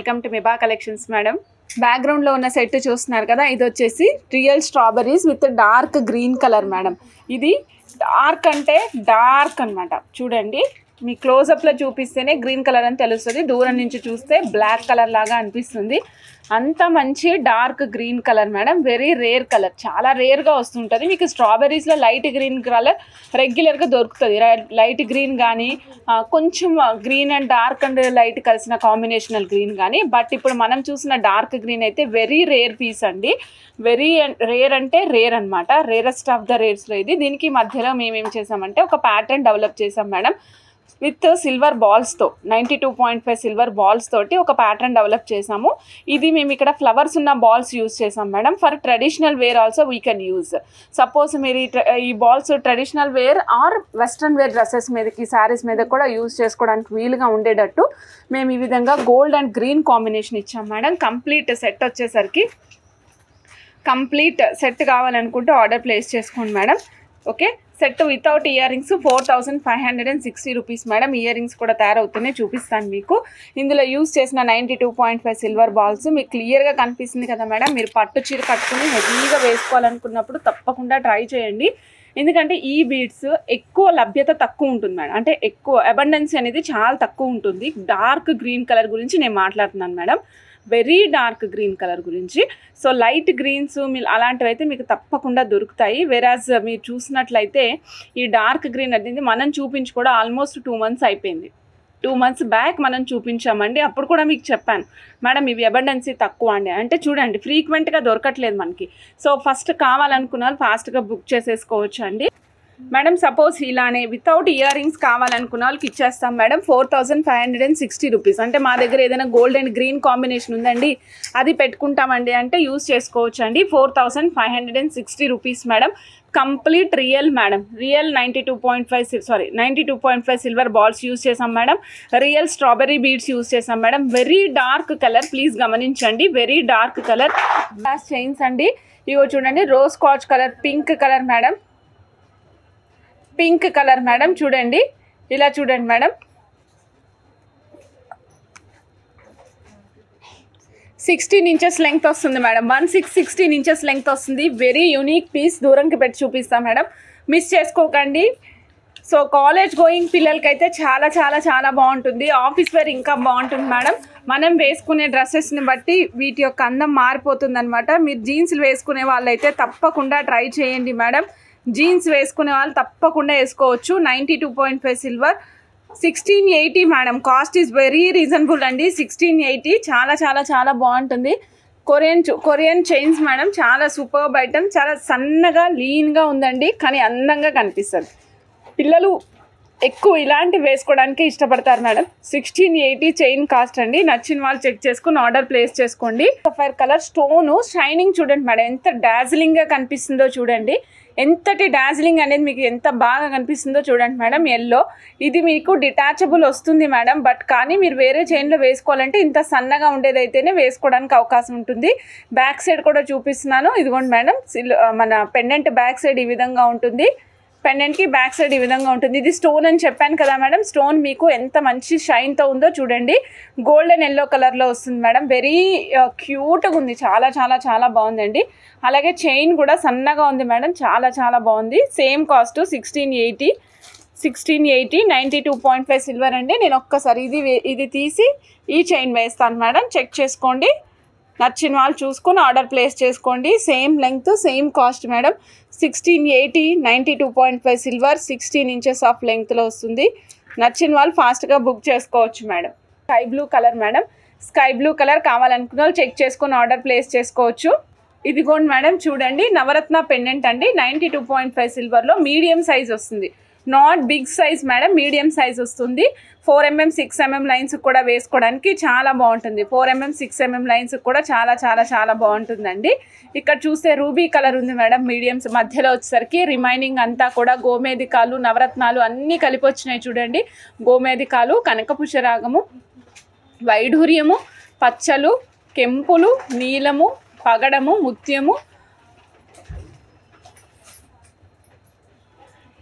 Welcome to మిబా collections madam. Background లో ఉన్న సెట్ చూస్తున్నారు కదా, ఇది వచ్చేసి real strawberries with dark green colour madam. ఇది డార్క్ అంటే డార్క్ అన్నమాట. చూడండి, మీ క్లోజప్ లో చూపిస్తేనే గ్రీన్ కలర్ అని తెలుస్తుంది, దూరం నుంచి చూస్తే బ్లాక్ కలర్ లాగా అనిపిస్తుంది. అంత మంచి dark green colour madam, very rare colour, చాలా రేర్గా వస్తుంటుంది. మీకు స్ట్రాబెర్రీస్లో లైట్ గ్రీన్ కలర్ రెగ్యులర్గా దొరుకుతుంది. లైట్ గ్రీన్ కానీ కొంచెం green and dark and light కలిసిన కాంబినేషనల్ గ్రీన్ కానీ, బట్ ఇప్పుడు మనం చూసిన డార్క్ గ్రీన్ అయితే వెరీ రేర్ పీస్ అండి. వెరీ రేర్ అంటే రేర్ అనమాట, రేరెస్ట్ ఆఫ్ ద రేర్స్లో ఇది. దీనికి మధ్యలో మేము ఏం చేసామంటే ఒక ప్యాటర్న్ డెవలప్ చేసాం మేడం, విత్ సిల్వర్ బాల్స్తో 92.5 సిల్వర్ బాల్స్ తోటి ఒక ప్యాటర్న్ డెవలప్ చేసాము. ఇది మేము ఇక్కడ ఫ్లవర్స్ ఉన్న బాల్స్ యూజ్ చేసాం madam. For traditional wear also we can use. Suppose మీరు ఈ balls traditional wear or western wear dresses మీదకి, శారీస్ మీద కూడా యూజ్ చేసుకోవడానికి వీలుగా ఉండేటట్టు మేము ఈ విధంగా గోల్డ్ అండ్ గ్రీన్ కాంబినేషన్ ఇచ్చాం మేడం. కంప్లీట్ సెట్ వచ్చేసరికి, కంప్లీట్ సెట్ కావాలనుకుంటే ఆర్డర్ ప్లేస్ చేసుకోండి madam. Okay, set without ear rings 4560 rupees madam. Ear rings కూడా తయారవుతున్నాయి, చూపిస్తాను మీకు. ఇందులో యూజ్ చేసిన 92.5 సిల్వర్ బాల్స్ మీకు క్లియర్గా కనిపిస్తుంది కదా మేడం. మీరు పట్టు చీర కట్టుకుని హెవీగా వేసుకోవాలనుకున్నప్పుడు తప్పకుండా ట్రై చేయండి. ఎందుకంటే ఈ బీడ్స్ ఎక్కువ లభ్యత తక్కువ ఉంటుంది మేడం, అంటే ఎక్కువ అబండెన్స్ అనేది చాలా తక్కువ ఉంటుంది. డార్క్ గ్రీన్ కలర్ గురించి నేను మాట్లాడుతున్నాను madam, very dark green colour గురించి. సో లైట్ గ్రీన్స్ అలాంటివి అయితే మీకు తప్పకుండా దొరుకుతాయి. వెరాజ్ మీరు చూసినట్లయితే ఈ డార్క్ గ్రీన్ అనేది మనం చూపించి కూడా ఆల్మోస్ట్ 2 months అయిపోయింది. 2 months బ్యాక్ మనం చూపించామండి. అప్పుడు కూడా మీకు చెప్పాను మేడం ఇవి అబండెన్సీ తక్కువ అండి అంటే. చూడండి, ఫ్రీక్వెంట్గా దొరకట్లేదు మనకి. సో ఫస్ట్ కావాలనుకున్న వాళ్ళు ఫాస్ట్గా బుక్ చేసేసుకోవచ్చు అండి మేడం. సపోజ్ ఇలానే వితౌట్ ఇయర్ రింగ్స్ కావాలనుకున్న వాళ్ళకి ఇచ్చేస్తాం మేడం 4560 రూపీస్. అంటే మా దగ్గర ఏదైనా గోల్డ్ అండ్ గ్రీన్ కాంబినేషన్ ఉందండి, అది పెట్టుకుంటామండి అంటే యూజ్ చేసుకోవచ్చు అండి. 4560 rupees madam. Complete real madam, real 92.5 silver balls use చేసాం madam. Real strawberry beads use చేసాం madam. Very dark colour, please గమనించండి, very dark colour. Glass chains అండి, ఇవో చూడండి, rose scotch colour, pink colour madam, pink colour madam. చూడండి, ఇలా చూడండి madam. 16 inches length వస్తుంది మేడం, 16 inches లెంగ్త్ వస్తుంది. వెరీ యూనిక్ పీస్, దూరంకి పెట్టి చూపిస్తాం మేడం, మిస్ చేసుకోకండి. సో కాలేజ్ గోయింగ్ పిల్లలకైతే చాలా చాలా చాలా బాగుంటుంది. ఆఫీస్ వేర్ ఇంకా బాగుంటుంది మేడం. మనం వేసుకునే డ్రెస్సెస్ని బట్టి వీటి యొక్క అందం మారిపోతుంది అనమాట. మీరు జీన్స్లు వేసుకునే వాళ్ళైతే తప్పకుండా ట్రై చేయండి మేడం. జీన్స్ వేసుకునే వాళ్ళు తప్పకుండా వేసుకోవచ్చు. 92.5 silver, 1680 madam. Cost is very reasonable అండి, 1680. చాలా చాలా చాలా బాగుంటుంది. కొరియన్ చైన్స్ మేడం, చాలా సూపర్బ్ ఐటమ్. చాలా సన్నగా లీన్గా ఉందండి, కానీ అందంగా కనిపిస్తుంది. పిల్లలు ఎక్కువ ఇలాంటివి వేసుకోవడానికి ఇష్టపడతారు మేడం. 1680 చైన్ కాస్ట్ అండి. నచ్చిన వాళ్ళు చెక్ చేసుకుని ఆర్డర్ ప్లేస్ చేసుకోండి. సఫైర్ కలర్ స్టోను షైనింగ్ చూడండి మేడం, ఎంత డార్జిలింగ్గా కనిపిస్తుందో చూడండి. ఎంతటి డార్జిలింగ్ అనేది మీకు ఎంత బాగా కనిపిస్తుందో చూడండి మేడం. ఎల్లో ఇది మీకు డిటాచబుల్ వస్తుంది మేడం, బట్ కానీ మీరు వేరే చైన్లో వేసుకోవాలంటే ఇంత సన్నగా ఉండేదైతేనే వేసుకోవడానికి అవకాశం ఉంటుంది. బ్యాక్ సైడ్ కూడా చూపిస్తున్నాను, ఇదిగోండి మేడం. మన పెండెంట్ బ్యాక్ సైడ్ ఈ విధంగా ఉంటుంది, పెండెంట్కి బ్యాక్ సైడ్ ఈ విధంగా ఉంటుంది. ఇది స్టోన్ అని చెప్పాను కదా మేడం, స్టోన్ మీకు ఎంత మంచి షైన్తో ఉందో చూడండి. గోల్డెన్ ఎల్లో కలర్లో వస్తుంది మేడం. వెరీ క్యూట్గా ఉంది, చాలా చాలా చాలా బాగుందండి. అలాగే చైన్ కూడా సన్నగా ఉంది మేడం, చాలా చాలా బాగుంది. సేమ్ కాస్ట్ 1680, 92.5 సిల్వర్ అండి. నేను ఒక్కసారి ఇది తీసి ఈ చైన్ వేస్తాను మేడం, చెక్ చేసుకోండి. నచ్చిన వాళ్ళు చూసుకొని ఆర్డర్ ప్లేస్ చేసుకోండి. Same length, same cost madam. 1680, 92.5 సిల్వర్, 16 inches ఆఫ్ లెంగ్త్లో వస్తుంది. నచ్చిన వాళ్ళు ఫాస్ట్గా బుక్ చేసుకోవచ్చు madam. Sky blue colour madam, sky blue colour కావాలనుకున్న వాళ్ళు చెక్ చేసుకొని ఆర్డర్ ప్లేస్ చేసుకోవచ్చు. ఇదిగోండి మేడం, చూడండి, నవరత్న పెండెంట్ అండి. 92.5 సిల్వర్లో మీడియం సైజ్ వస్తుంది, not big size madam, medium size వస్తుంది. 4mm 6mm లైన్స్ కూడా వేసుకోవడానికి చాలా బాగుంటుంది. 4mm 6mm లైన్స్ కూడా చాలా చాలా చాలా బాగుంటుందండి. ఇక్కడ చూస్తే రూబీ కలర్ ఉంది మేడం, మీడియంస్ మధ్యలో వచ్చేసరికి. రిమైనింగ్ అంతా కూడా గోమేధికాలు, నవరత్నాలు అన్నీ కలిపి వచ్చినాయి చూడండి. గోమేధికాలు, కనకపుష్యరాగము, వైఢూర్యము, పచ్చలు, కెంపులు, నీలము, పగడము, ముత్యము,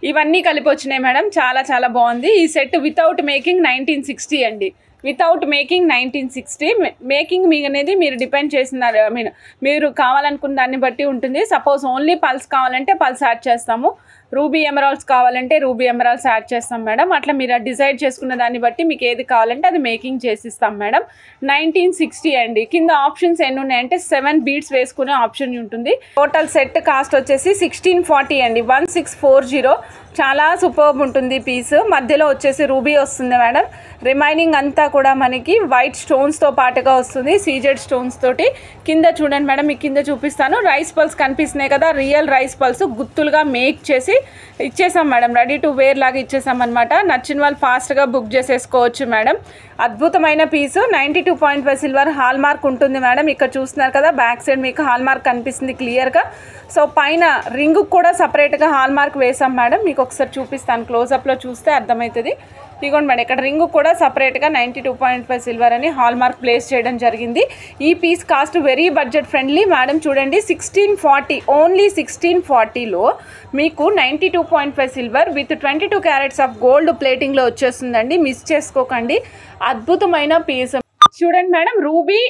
ఇవన్నీ కలిపి వచ్చినాయి మేడం. చాలా చాలా బాగుంది ఈ సెట్. వితౌట్ మేకింగ్ 1960 అండి. Without making 1960. మేకింగ్ మీ అనేది మీరు డిపెండ్ చేసినారు, ఐ మీన్ మీరు కావాలనుకున్న దాన్ని బట్టి ఉంటుంది. సపోజ్ ఓన్లీ పల్స్ కావాలంటే పల్స్ యాడ్ చేస్తాము, రూబీ ఎమరాల్డ్స్ కావాలంటే రూబీ ఎమరాల్డ్స్ యాడ్ చేస్తాం మేడం. అట్లా మీరు డిసైడ్ చేసుకున్న దాన్ని బట్టి మీకు ఏది కావాలంటే అది మేకింగ్ చేసిస్తాం మేడం. 1960 అండి. కింద ఆప్షన్స్ ఎన్ని ఉన్నాయంటే 7 బీడ్స్ వేసుకునే ఆప్షన్ ఉంటుంది. టోటల్ సెట్ కాస్ట్ వచ్చేసి 1640 అండి, 1640. చాలా సూపర్బ్ ఉంటుంది పీస్. మధ్యలో వచ్చేసి రూబీ వస్తుంది మేడం. రిమైనింగ్ అంతా కూడా మనకి వైట్ స్టోన్స్తో పాటుగా వస్తుంది, సీజెడ్ స్టోన్స్ తోటి. కింద చూడండి మేడం, మీకు కింద చూపిస్తాను. రైస్ పల్స్ కనిపిస్తున్నాయి కదా, రియల్ రైస్ పల్స్ గుత్తులుగా మేక్ చేసి ఇచ్చేసాం మేడం. రెడీ టు వేర్ లాగా ఇచ్చేసాం అనమాట. నచ్చిన వాళ్ళు ఫాస్ట్గా బుక్ చేసేసుకోవచ్చు మేడం. అద్భుతమైన పీసు. 92.5 సిల్వర్ హాల్ మార్క్ ఉంటుంది మేడం. ఇక్కడ చూస్తున్నారు కదా, బ్యాక్ సైడ్ మీకు హాల్ మార్క్ కనిపిస్తుంది క్లియర్గా. సో పైన రింగ్ కూడా సపరేట్గా హాల్ మార్క్ వేసాం మేడం. మీకు ఒకసారి చూపిస్తాను, క్లోజప్లో చూస్తే అర్థమవుతుంది. ఇదిగోండి మేడం, ఇక్కడ రింగ్ కూడా సపరేట్గా 92.5 సిల్వర్ అని హాల్ మార్క్ ప్లేస్ చేయడం జరిగింది. ఈ piece cost very budget friendly madam. చూడండి 1640, ఓన్లీ 1640లో మీకు 92.5 silver with 22 carats of gold ప్లేటింగ్లో వచ్చేస్తుందండి. మిస్ చేసుకోకండి, అద్భుతమైన పీస్. చూడండి మేడం, రూబీ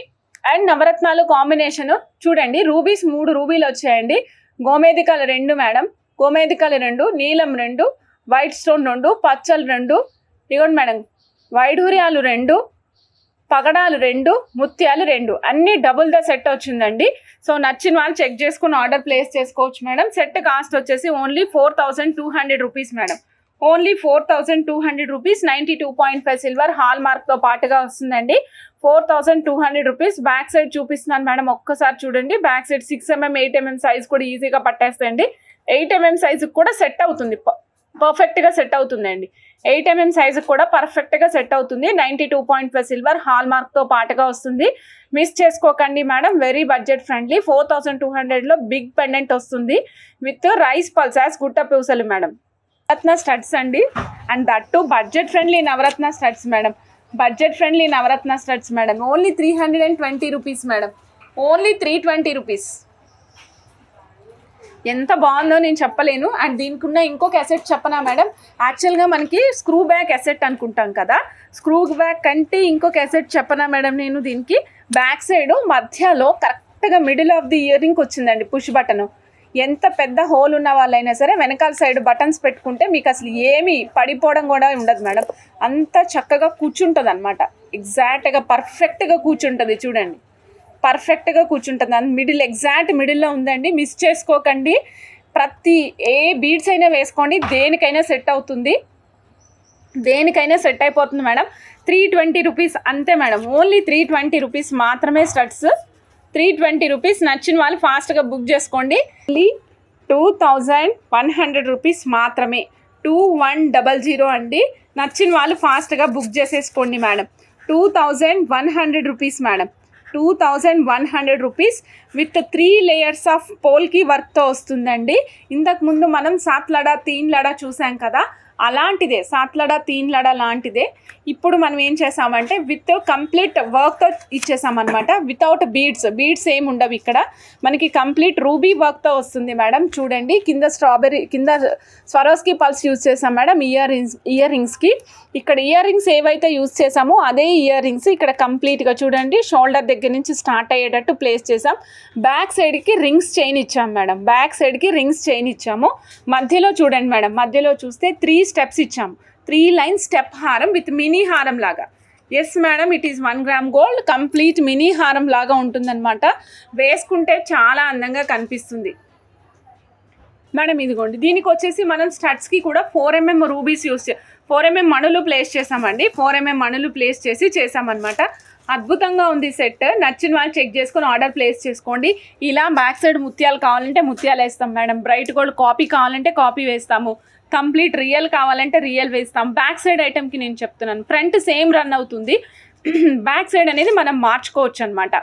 అండ్ నవరత్నాలు కాంబినేషన్ చూడండి. రూబీస్ 3 రూబీలు వచ్చాయండి. గోమేధికాలు 2 మేడం, గోమేధికాలు 2, నీలం 2, వైట్ స్టోన్ 2, పచ్చలు 2, ఇదిగోండి మేడం వైఢూర్యాలు 2, పగడాలు 2, ముత్యాలు 2, అన్నీ డబుల్ ద సెట్ వచ్చిందండి. సో నచ్చిన వాళ్ళు చెక్ చేసుకుని ఆర్డర్ ప్లేస్ చేసుకోవచ్చు మేడం. సెట్ కాస్ట్ వచ్చేసి only 4200 rupees madam. Only 4200 rupees. 92.5 silver హాల్ మార్క్తో పాటుగా వస్తుందండి. 4200 రూపీస్. బ్యాక్ సైడ్ చూపిస్తున్నాను మేడం, ఒక్కసారి చూడండి. Back side 6mm 8mm size కూడా ఈజీగా పట్టేస్తాయండి. 8mm సైజుకి కూడా సెట్ అవుతుంది, పర్ఫెక్ట్గా సెట్ అవుతుందండి. 8mm సైజుకి కూడా పర్ఫెక్ట్గా సెట్ అవుతుంది. 92.5 సిల్వర్ హాల్ మార్క్తో పాటుగా వస్తుంది. మిస్ చేసుకోకండి మేడం, వెరీ బడ్జెట్ ఫ్రెండ్లీ. 4200లో బిగ్ పెండెంట్ వస్తుంది విత్ రైస్ పల్సాస్ గుట్ట పూసలు మేడం. నవరత్న స్టడ్స్ అండి, and that too budget friendly నవరత్న స్టడ్స్ మేడం. బడ్జెట్ ఫ్రెండ్లీ నవరత్న studs madam. Only 320 rupees madam. Only 320 rupees. ఎంత బాగుందో నేను చెప్పలేను. అండ్ దీనికి ఉన్న ఇంకొక ఎసెట్ చెప్పనా మేడం, యాక్చువల్గా మనకి స్క్రూ బ్యాక్ ఎసెట్ అనుకుంటాం కదా, స్క్రూ బ్యాక్ కంటే ఇంకొక ఎసెట్ చెప్పనా మేడం నేను. దీనికి బ్యాక్ సైడ్ మధ్యలో కరెక్ట్గా middle of the ear ring వచ్చిందండి, పుష్ బటన్. ఎంత పెద్ద హోల్ ఉన్న వాళ్ళైనా సరే వెనకాల సైడ్ బటన్స్ పెట్టుకుంటే మీకు అసలు ఏమీ పడిపోవడం కూడా ఉండదు మేడం. అంత చక్కగా కూర్చుంటుంది అనమాట, ఎగ్జాక్ట్గా పర్ఫెక్ట్గా కూర్చుంటుంది. చూడండి, పర్ఫెక్ట్గా కూర్చుంటుంది. అండ్ మిడిల్ ఎగ్జాక్ట్ మిడిల్లో ఉందండి, మిస్ చేసుకోకండి. ప్రతి ఏ బీడ్స్ అయినా వేసుకోండి, దేనికైనా సెట్ అవుతుంది, దేనికైనా సెట్ అయిపోతుంది మేడం. 320 రూపీస్ అంతే మేడం. ఓన్లీ 320 రూపీస్ మాత్రమే స్టడ్స్. 320 రూపీస్. నచ్చిన వాళ్ళు ఫాస్ట్గా బుక్ చేసుకోండి. ఓన్లీ 2100 రూపీస్ మాత్రమే. 2100 అండి. నచ్చిన వాళ్ళు ఫాస్ట్గా బుక్ చేసేసుకోండి madam. 2100 rupees madam. 2100 rupees with 3 layers of polki వర్క్తో వస్తుందండి. ఇంతకుముందు మనం సాత్లడా తీన్ లడా చూసాం కదా, అలాంటిదే, సాత్లడా తీన్ లడా లాంటిదే. ఇప్పుడు మనం ఏం చేసామంటే విత్ కంప్లీట్ వర్క్తో ఇచ్చేసామన్నమాట. వితౌట్ బీడ్స్ ఏమి ఉండవు ఇక్కడ. మనకి కంప్లీట్ రూబీ వర్క్తో వస్తుంది మేడం. చూడండి, కింద స్ట్రాబెర్రీ, కింద స్వరోస్కి పల్స్ యూజ్ చేసాం మేడం ఇయర్ రింగ్స్కి. ఇక్కడ ఇయర్ రింగ్స్ ఏవైతే యూజ్ చేసామో అదే ఇయర్ రింగ్స్ ఇక్కడ కంప్లీట్గా చూడండి, షోల్డర్ దగ్గర నుంచి స్టార్ట్ అయ్యేటట్టు ప్లేస్ చేసాం. బ్యాక్ సైడ్కి రింగ్స్ చైన్ ఇచ్చాం మేడం. బ్యాక్ సైడ్కి రింగ్స్ చైన్ ఇచ్చాము. మధ్యలో చూడండి మేడం, మధ్యలో చూస్తే 3 స్టెప్స్ ఇచ్చాము. 3 లైన్ స్టెప్ హారం విత్ మినీ హారం లాగా. Yes madam, it is 1 gram gold. Complete mini హారం లాగా ఉంటుందన్నమాట. వేసుకుంటే చాలా అందంగా కనిపిస్తుంది మేడం. ఇదిగోండి, దీనికి వచ్చేసి మనం స్టడ్స్కి కూడా 4mm రూబీస్ 4mm మణులు ప్లేస్ చేసామండి. 4mm మణులు ప్లేస్ చేసామన్నమాట. అద్భుతంగా ఉంది సెట్. నచ్చిన వాళ్ళు చెక్ చేసుకొని ఆర్డర్ ప్లేస్ చేసుకోండి. ఇలా బ్యాక్ సైడ్ ముత్యాలు కావాలంటే ముత్యాలు వేస్తాం మేడం. బ్రైట్ గోల్డ్ కాపీ కావాలంటే కాపీ వేస్తాము. కంప్లీట్ రియల్ కావాలంటే రియల్ వేస్తాం. బ్యాక్ సైడ్ ఐటెంకి నేను చెప్తున్నాను, ఫ్రంట్ సేమ్ రన్ అవుతుంది. బ్యాక్ సైడ్ అనేది మనం మార్చుకోవచ్చు అనమాట.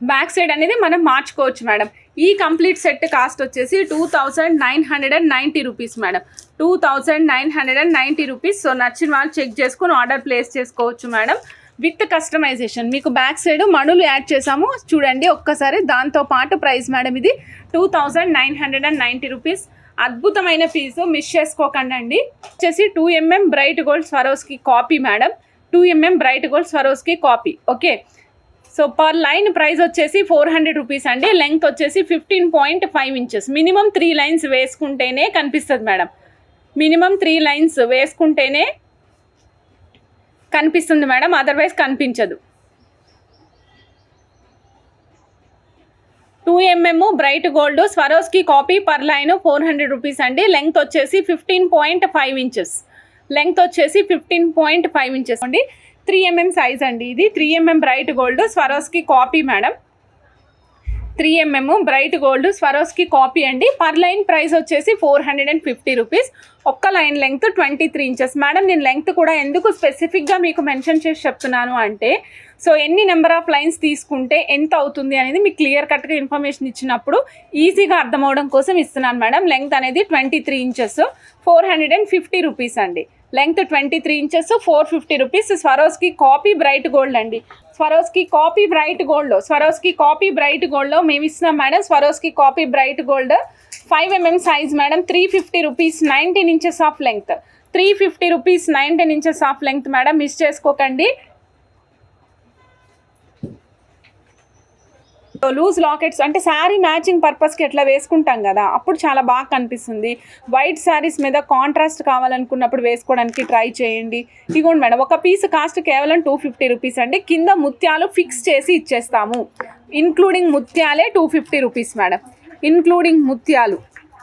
బ్యాక్ సైడ్ అనేది మనం మార్చుకోవచ్చు మేడం. ఈ కంప్లీట్ సెట్ కాస్ట్ వచ్చేసి 2990 రూపీస్ మేడం. 2990 రూపీస్. సో నచ్చిన వాళ్ళు చెక్ చేసుకుని ఆర్డర్ ప్లేస్ చేసుకోవచ్చు మేడం. విత్ కస్టమైజేషన్ మీకు బ్యాక్ సైడ్ మణులు యాడ్ చేసాము చూడండి ఒక్కసారి. దాంతోపాటు ప్రైస్ మేడం ఇది 2990 రూపీస్. అద్భుతమైన పీసు, మిస్ చేసుకోకండి అండి. వచ్చేసి 2mm bright gold Swarovski copy madam. 2mm bright gold Swarovski copy. Okay, so per line price వచ్చేసి 400 రూపీస్ అండి. లెంగ్త్ వచ్చేసి 15.5 ఇంచెస్. మినిమం 3 లైన్స్ వేసుకుంటేనే కనిపిస్తుంది మేడం. మినిమం 3 లైన్స్ వేసుకుంటేనే కనిపిస్తుంది మేడం, అదర్వైజ్ కనిపించదు. 2mm bright gold Swarovski copy per line 400 rupees అండి. Length వచ్చేసి 15.5 ఇంచెస్. లెంగ్త్ వచ్చేసి 15.5 ఇంచెస్ అండి. 3mm సైజ్ అండి ఇది. 3mm bright gold Swarovski copy madam. 3mm bright gold Swarovski copy అండి. పర్ లైన్ ప్రైస్ వచ్చేసి 450 రూపీస్. ఒక్క లైన్ లెంగ్త్ 23 ఇంచెస్ మేడం. నేను లెంగ్త్ కూడా ఎందుకు స్పెసిఫిక్గా మీకు మెన్షన్ చేసి చెప్తున్నాను అంటే, సో ఎన్ని నెంబర్ ఆఫ్ లైన్స్ తీసుకుంటే ఎంత అవుతుంది అనేది మీకు క్లియర్ కట్గా ఇన్ఫర్మేషన్ ఇచ్చినప్పుడు ఈజీగా అర్థమవడం కోసం ఇస్తున్నాను మేడం. లెంగ్త్ అనేది 23 ఇంచెస్, 450 రూపీస్ అండి. Length 23 inches, 450 rupees. Swarovski copy bright gold అండి. Swarovski copy bright gold, Swarovski copy bright గోల్డ్లో మేము ఇస్తున్నాం madam. Swarovski copy bright gold 5mm size madam. 350 rupees, 19 inches of length. 350 rupees, 19 inches of length madam. Miss చేసుకోకండి. Loose lockets అంటే sari matching పర్పస్కి ఎట్లా వేసుకుంటాం కదా, అప్పుడు చాలా బాగా కనిపిస్తుంది. వైట్ శారీస్ మీద కాంట్రాస్ట్ కావాలనుకున్నప్పుడు వేసుకోవడానికి ట్రై చేయండి. ఇదిగోండి మేడం, ఒక పీస్ కాస్ట్ కేవలం 250 రూపీస్ అండి. కింద ముత్యాలు ఫిక్స్ చేసి ఇచ్చేస్తాము. ఇన్క్లూడింగ్ ముత్యాలే 250 రూపీస్ మేడం. ఇన్క్లూడింగ్ ముత్యాలు.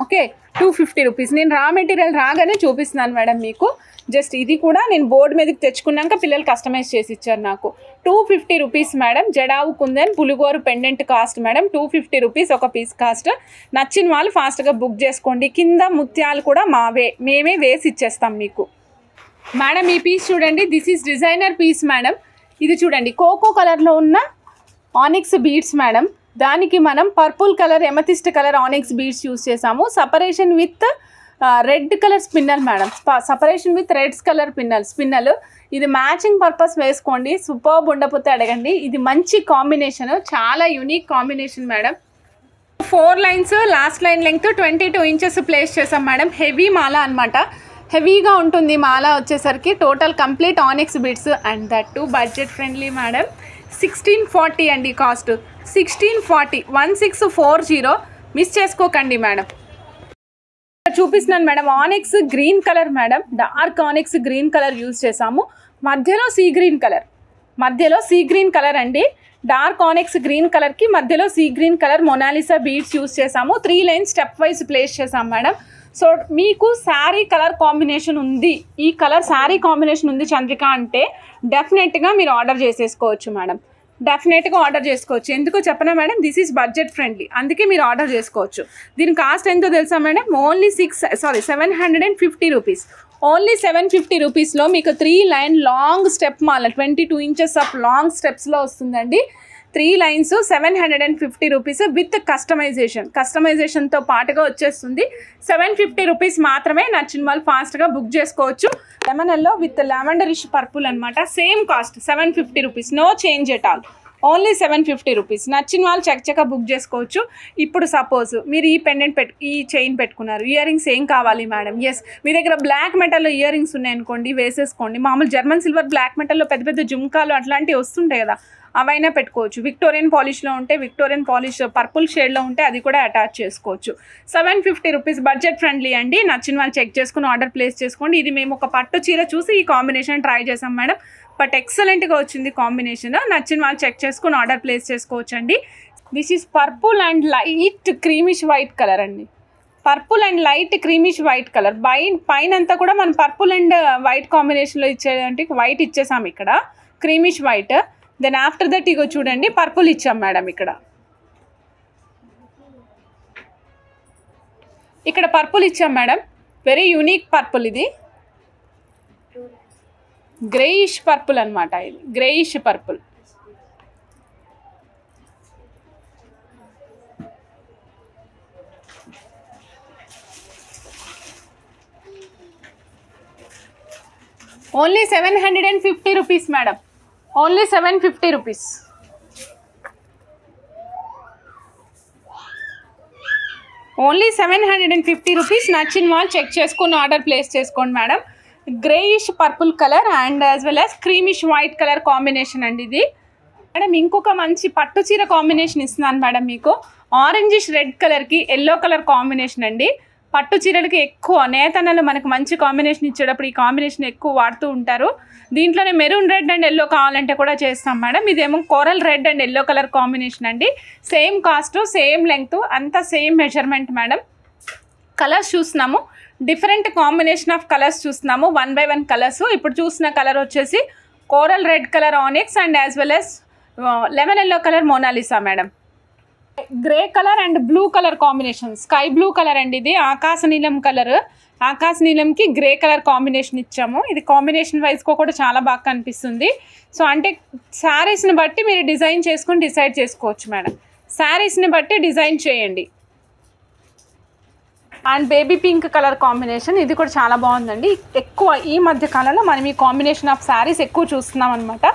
Okay, 250 rupees. నేను రా మెటీరియల్ రాగానే చూపిస్తున్నాను మేడం మీకు. జస్ట్ ఇది కూడా నేను బోర్డు మీదకి తెచ్చుకున్నాక పిల్లలు కస్టమైజ్ చేసి ఇచ్చారు నాకు. 250 రూపీస్ మేడం. జడావు కుందన్ పులిగోరు పెండెంట్ కాస్ట్ మేడం 250 రూపీస్ ఒక పీస్ కాస్ట్. నచ్చిన వాళ్ళు ఫాస్ట్గా బుక్ చేసుకోండి. కింద ముత్యాలు కూడా మేమే వేసి ఇచ్చేస్తాం మీకు మేడం. ఈ పీస్ చూడండి, this is designer piece madam. ఇది చూడండి, కోకో కలర్లో ఉన్న ఆనిక్స్ బీడ్స్ మేడం. దానికి మనం purple colour, amethyst colour onyx beads use చేసాము. Separation with red colour spinel madam. Separation with reds colour spinel. ఇది మ్యాచింగ్ పర్పస్ వేసుకోండి. సూపర్బ్ ఉండకపోతే అడగండి. ఇది మంచి కాంబినేషన్, చాలా unique combination madam. 4 lines, last line length 22 inches place చేసాం madam. Heavy మాల అనమాట. హెవీగా ఉంటుంది మాల వచ్చేసరికి. Total complete onyx bids and that too budget friendly madam. 1640 అండి కాస్ట్. 1640, 1640. మిస్ చేసుకోకండి మేడం. చూపిస్తున్నాను madam. Onyx green colour madam. Dark onyx green colour use చేసాము. మధ్యలో సీ గ్రీన్ కలర్ అండి. డార్క్ ఆనిక్స్ గ్రీన్ కలర్కి మధ్యలో sea green colour Mona Lisa beads use చేసాము. 3 lines step wise place చేసాం మేడం. సో మీకు శారీ కలర్ కాంబినేషన్ ఉంది, ఈ కలర్ శారీ కాంబినేషన్ ఉంది చంద్రిక అంటే డెఫినెట్గా మీరు ఆర్డర్ చేసేసుకోవచ్చు మేడం. డెఫినెట్గా ఆర్డర్ చేసుకోవచ్చు. ఎందుకో చెప్పనా madam, this is budget friendly, అందుకే మీరు ఆర్డర్ చేసుకోవచ్చు. దీని కాస్ట్ ఎంతో తెలుసా మేడం? Only 750 rupees. ఓన్లీ 750 రూపీస్లో మీకు 3 లైన్ లాంగ్ స్టెప్ మాల 22 ఇంచెస్ ఆఫ్ లాంగ్ స్టెప్స్లో వస్తుందండి. 3 లైన్స్ 750 రూపీస్ విత్ కస్టమైజేషన్తో పాటుగా వచ్చేస్తుంది. 750 రూపీస్ మాత్రమే. నచ్చిన వాళ్ళు ఫాస్ట్గా బుక్ చేసుకోవచ్చు. Lemon yellow with lavenderish purple అనమాట. Same cost 750 rupees. No change at all. Only 750 rupees. నచ్చిన వాళ్ళు చక్కగా బుక్ చేసుకోవచ్చు. ఇప్పుడు సపోజ్ మీరు ఈ చైన్ పెట్టుకున్నారు, ఇయర్ రింగ్స్ ఏం కావాలి మేడం? ఎస్, మీ దగ్గర బ్లాక్ మెటల్లో ఇయర్ రింగ్స్ ఉన్నాయనుకోండి, వేసేసుకోండి. మామూలు జర్మన్ సిల్వర్ బ్లాక్ మెటల్లో పెద్ద పెద్ద జుమ్కాలు అట్లాంటివి వస్తుంటాయి కదా, అవైనా పెట్టుకోవచ్చు. విక్టోరియన్ పాలిష్లో ఉంటే, విక్టోరియన్ పాలిష్ పర్పుల్ షేడ్లో ఉంటే అది కూడా అటాచ్ చేసుకోవచ్చు. 750 రూపీస్ బడ్జెట్ ఫ్రెండ్లీ అండి. నచ్చిన వాళ్ళు చెక్ చేసుకుని ఆర్డర్ ప్లేస్ చేసుకోండి. ఇది మేము ఒక పట్టు చీర చూసి ఈ కాంబినేషన్ ట్రై చేసాం మేడం. బట్ ఎక్సలెంట్గా వచ్చింది కాంబినేషన్. నచ్చిన వాళ్ళు చెక్ చేసుకుని ఆర్డర్ ప్లేస్ చేసుకోవచ్చు అండి. This is purple and light creamish white colour అండి. Purple and light creamish white colour. పైన అంతా కూడా మనం పర్పుల్ అండ్ వైట్ కాంబినేషన్లో ఇచ్చేదంటే వైట్ ఇచ్చేసాం ఇక్కడ, creamish white. Then after that ఇగో చూడండి, పర్పుల్ ఇచ్చాం మేడం. ఇక్కడ పర్పుల్ ఇచ్చాం మేడం. Very unique purple. ఇది గ్రేయిష్ పర్పుల్ అనమాట. ఇది greyish purple. Only 750 rupees madam. Only 750 rupees. Only 750 rupees. నచ్చిన వాళ్ళు చెక్ చేసుకుని ఆర్డర్ ప్లేస్ చేసుకోండి madam. Greyish purple colour and as well as creamish white colour combination అండి ఇది. మేడం ఇంకొక మంచి పట్టు చీర కాంబినేషన్ ఇస్తున్నాను మేడం మీకు. ఆరెంజిష్ రెడ్ కలర్కి ఎల్లో కలర్ కాంబినేషన్ అండి. పట్టు చీరలకి ఎక్కువ నేతన్నలు మనకు మంచి కాంబినేషన్ ఇచ్చేటప్పుడు ఈ కాంబినేషన్ ఎక్కువ వాడుతూ ఉంటారు. దీంట్లోనే మెరూన్ రెడ్ అండ్ ఎల్లో కావాలంటే కూడా చేస్తాం మేడం. ఇదేమో coral red and yellow colour combination అండి. సేమ్ కాస్ట్, సేమ్ లెంగ్త్, అంతా సేమ్ మెజర్మెంట్ మేడం. కలర్స్ చూస్తున్నాము, డిఫరెంట్ కాంబినేషన్ ఆఫ్ కలర్స్ చూస్తున్నాము, 1 by 1 కలర్స్. ఇప్పుడు చూసిన కలర్ వచ్చేసి coral red colour onyx and as well as lemon yellow colour Mona Lisa madam. Grey colour and blue colour combination, sky blue colour అండి ఇది. ఆకాశ నీలం colour, ఆకాశ నీలంకి గ్రే కలర్ కాంబినేషన్ ఇచ్చాము. ఇది కాంబినేషన్ వైజ్గా కూడా చాలా బాగా కనిపిస్తుంది. సో అంటే శారీస్ని బట్టి మీరు డిజైన్ చేసుకుని డిసైడ్ చేసుకోవచ్చు మేడం. శారీస్ని బట్టి డిజైన్ చేయండి. And baby pink colour combination, ఇది కూడా చాలా బాగుందండి. ఎక్కువ ఈ మధ్య కాలంలో మనం ఈ కాంబినేషన్ ఆఫ్ శారీస్ ఎక్కువ చూస్తున్నాం అనమాట.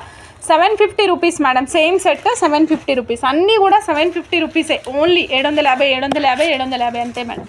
750 rupees madam. Same set 750 rupees. అన్నీ కూడా 750 రూపీసే. ఓన్లీ 750 750 750 అంతే మేడం.